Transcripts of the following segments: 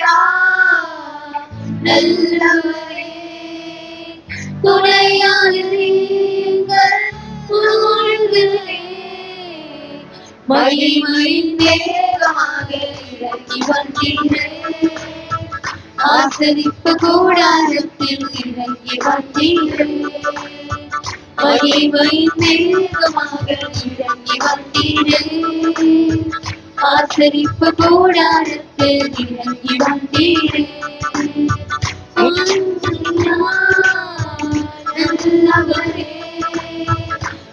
வாருமையா நல்லவரே, துணையாளரே, எங்கள் வாழ்விலே மகிமையின் மேகமாக இறங்கி வந்தீரே, ஆசரிப்பு கூடாரத்தில் இறங்கி வந்தீரே, மகிமையின் மேகமாக இறங்கி வந்தீரே, ஆசரிப்பு கூடாரத்தில் இறங்கி வந்தீரே, நல்லவரே,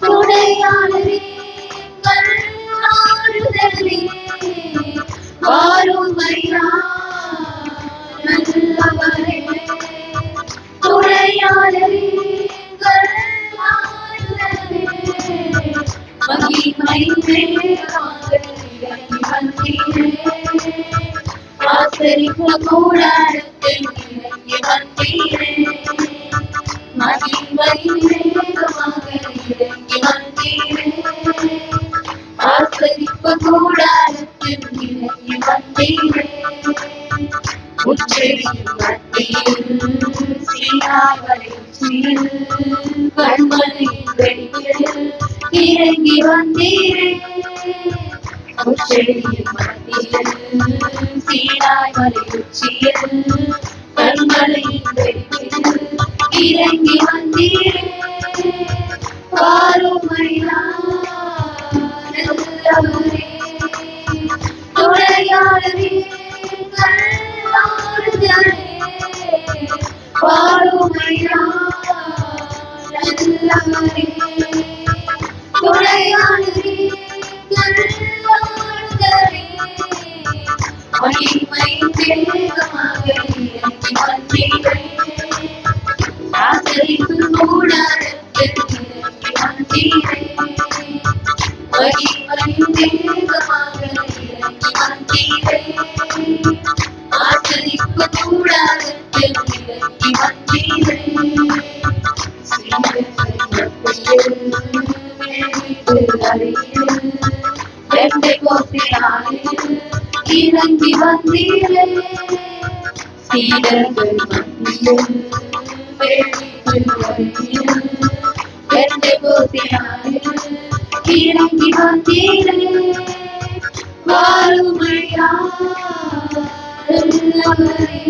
துணையாளரே, ஆறுதலே, வாருமையா நல்லவரே, துணையாளரே, ஆறுதலே, மகிமை மேகமாக இறங்கி வந்தீரே, ஆசரிப்பு கூடாரத்தில் இறங்கி வந்தீரே, மகிமை மேகமாக இறங்கி வந்தீரே, ஆசரிப்பு கூடாரத்தில் இறங்கி வந்தீரே, உச்சரிக்கும் மத்தியில் சீனாய் வளர்ச்சியில் கண்மலையின் வெடிப்பில் இறங்கி வந்தீரே, உச்சரிக்கும் மத்தியில் சீனாய் வளர்ச்சியில் கண்மலையின் வெடிப்பில் இறங்கி வந்தீரே, வாருமையா நல்லவரே, துணையாளரே, ஆறுதலே, வாருமையா நல்லவரே, துணையாளரே, ஆறுதலே, மகிமை மேகமாக இறங்கி வந்தீரே, ஆசரிப்பு கூடாரத்தில் இறங்கி வந்தீரே, மகிமை மேகமாக இறங்கி வந்தீரே, ஆசரிப்பு கூடாரத்தில் இறங்கி வந்தீரே, இறங்கி வந்தீரே, சீடர்கள் மத்தியில் இறங்கி வந்தீரே, வாருமையா நல்லவரே,